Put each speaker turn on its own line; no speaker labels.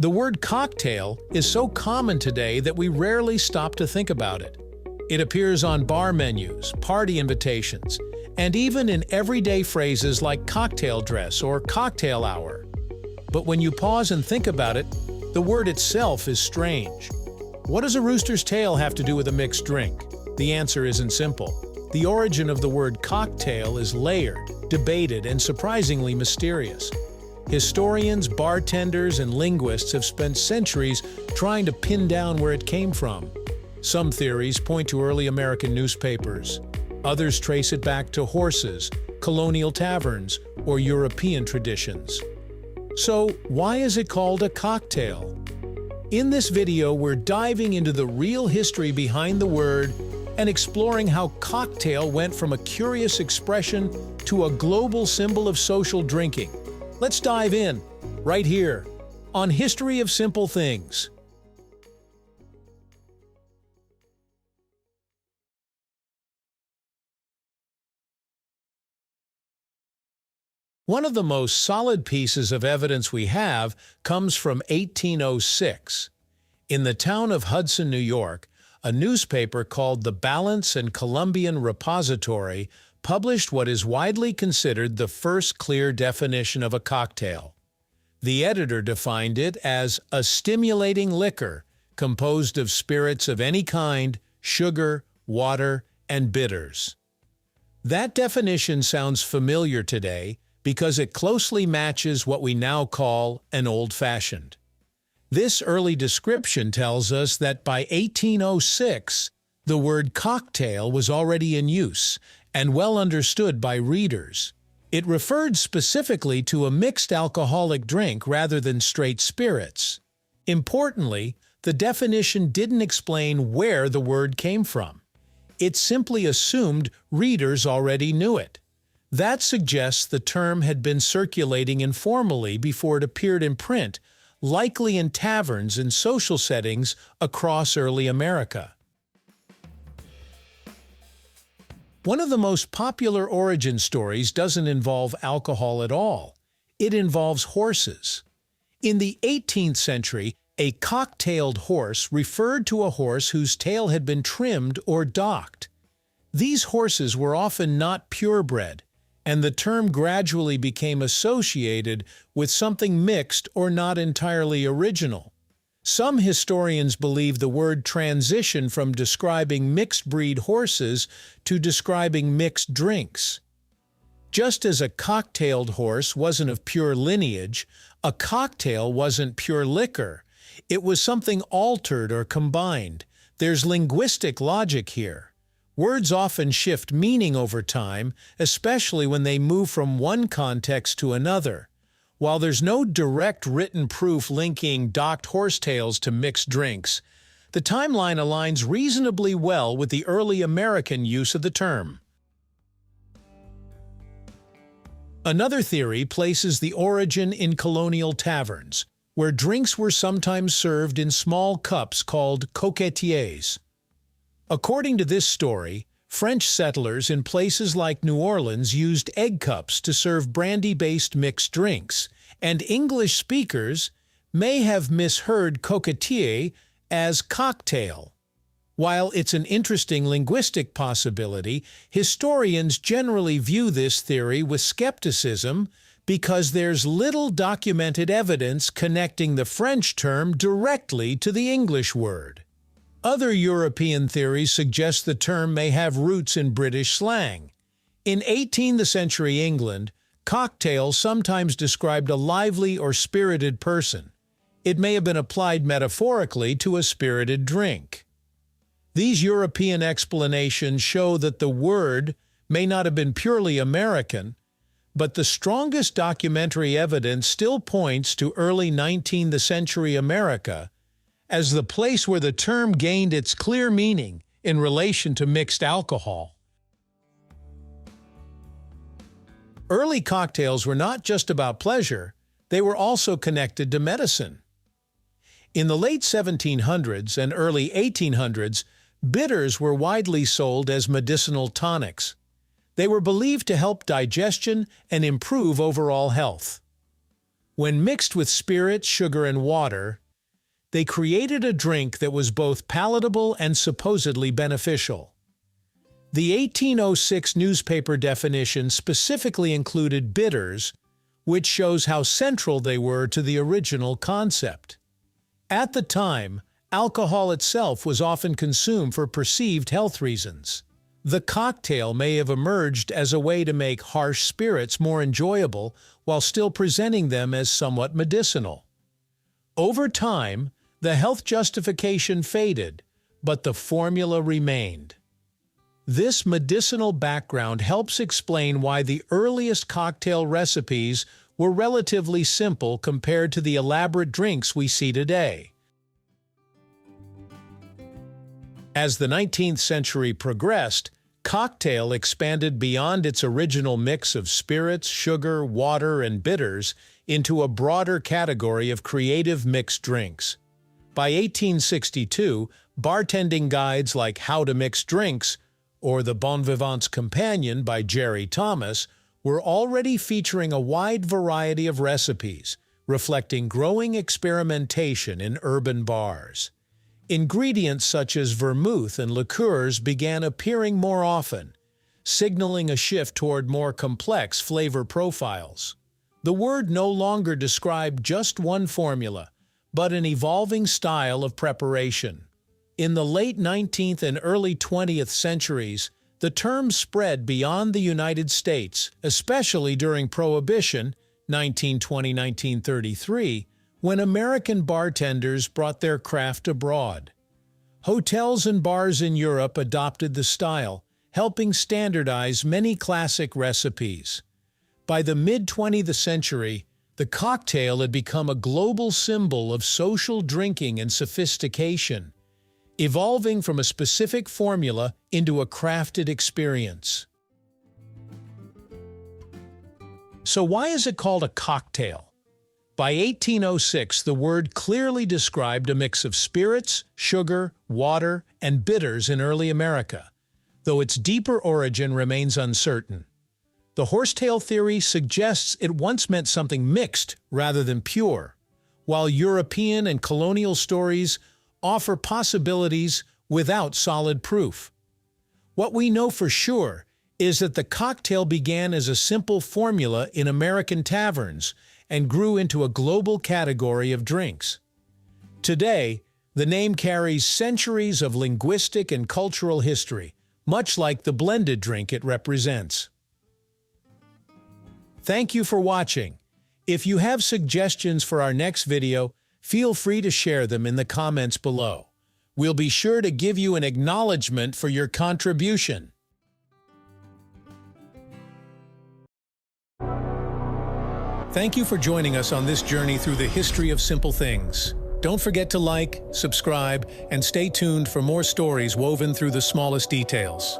The word cocktail is so common today that we rarely stop to think about it. It appears on bar menus, party invitations, and even in everyday phrases like cocktail dress or cocktail hour. But when you pause and think about it, the word itself is strange. What does a rooster's tail have to do with a mixed drink? The answer isn't simple. The origin of the word cocktail is layered, debated, and surprisingly mysterious. Historians, bartenders, and linguists have spent centuries trying to pin down where it came from. Some theories point to early American newspapers. Others trace it back to horses, colonial taverns, or European traditions. So, why is it called a cocktail? In this video, we're diving into the real history behind the word and exploring how cocktail went from a curious expression to a global symbol of social drinking. Let's dive in, right here, on History of Simple Things. One of the most solid pieces of evidence we have comes from 1806. In the town of Hudson, New York, a newspaper called the Balance and Columbian Repository published what is widely considered the first clear definition of a cocktail. The editor defined it as a stimulating liquor composed of spirits of any kind, sugar, water, and bitters. That definition sounds familiar today because it closely matches what we now call an old-fashioned. This early description tells us that by 1806, the word cocktail was already in use and well understood by readers. It referred specifically to a mixed alcoholic drink rather than straight spirits. Importantly, the definition didn't explain where the word came from. It simply assumed readers already knew it. That suggests the term had been circulating informally before it appeared in print, likely in taverns and social settings across early America. One of the most popular origin stories doesn't involve alcohol at all. It involves horses. In the 18th century, a cocktailed horse referred to a horse whose tail had been trimmed or docked. These horses were often not purebred, and the term gradually became associated with something mixed or not entirely original. Some historians believe the word transitioned from describing mixed-breed horses to describing mixed drinks. Just as a cocktailed horse wasn't of pure lineage, a cocktail wasn't pure liquor. It was something altered or combined. There's linguistic logic here. Words often shift meaning over time, especially when they move from one context to another. While there's no direct written proof linking docked horsetails to mixed drinks, the timeline aligns reasonably well with the early American use of the term. Another theory places the origin in colonial taverns, where drinks were sometimes served in small cups called coquetiers. According to this story, French settlers in places like New Orleans used egg cups to serve brandy-based mixed drinks, and English speakers may have misheard coquetier as cocktail. While it's an interesting linguistic possibility, historians generally view this theory with skepticism because there's little documented evidence connecting the French term directly to the English word. Other European theories suggest the term may have roots in British slang. In 18th century England, cocktail sometimes described a lively or spirited person. It may have been applied metaphorically to a spirited drink. These European explanations show that the word may not have been purely American, but the strongest documentary evidence still points to early 19th century America as the place where the term gained its clear meaning in relation to mixed alcohol. Early cocktails were not just about pleasure, they were also connected to medicine. In the late 1700s and early 1800s, bitters were widely sold as medicinal tonics. They were believed to help digestion and improve overall health. When mixed with spirits, sugar, and water, they created a drink that was both palatable and supposedly beneficial. The 1806 newspaper definition specifically included bitters, which shows how central they were to the original concept. At the time, alcohol itself was often consumed for perceived health reasons. The cocktail may have emerged as a way to make harsh spirits more enjoyable while still presenting them as somewhat medicinal. Over time, the health justification faded, but the formula remained. This medicinal background helps explain why the earliest cocktail recipes were relatively simple compared to the elaborate drinks we see today. As the 19th century progressed, cocktail expanded beyond its original mix of spirits, sugar, water, and bitters into a broader category of creative mixed drinks. By 1862, bartending guides like How to Mix Drinks or The Bon Vivant's Companion by Jerry Thomas were already featuring a wide variety of recipes, reflecting growing experimentation in urban bars. Ingredients such as vermouth and liqueurs began appearing more often, signaling a shift toward more complex flavor profiles. The word no longer described just one formula, but an evolving style of preparation. In the late 19th and early 20th centuries, the term spread beyond the United States, especially during Prohibition, 1920–1933, when American bartenders brought their craft abroad. Hotels and bars in Europe adopted the style, helping standardize many classic recipes. By the mid-20th century, the cocktail had become a global symbol of social drinking and sophistication, evolving from a specific formula into a crafted experience. So why is it called a cocktail? By 1806, the word clearly described a mix of spirits, sugar, water, and bitters in early America, though its deeper origin remains uncertain. The horsetail theory suggests it once meant something mixed rather than pure, while European and colonial stories offer possibilities without solid proof. What we know for sure is that the cocktail began as a simple formula in American taverns and grew into a global category of drinks. Today, the name carries centuries of linguistic and cultural history, much like the blended drink it represents. Thank you for watching. If you have suggestions for our next video, feel free to share them in the comments below. We'll be sure to give you an acknowledgement for your contribution. Thank you for joining us on this journey through the history of simple things. Don't forget to like, subscribe, and stay tuned for more stories woven through the smallest details.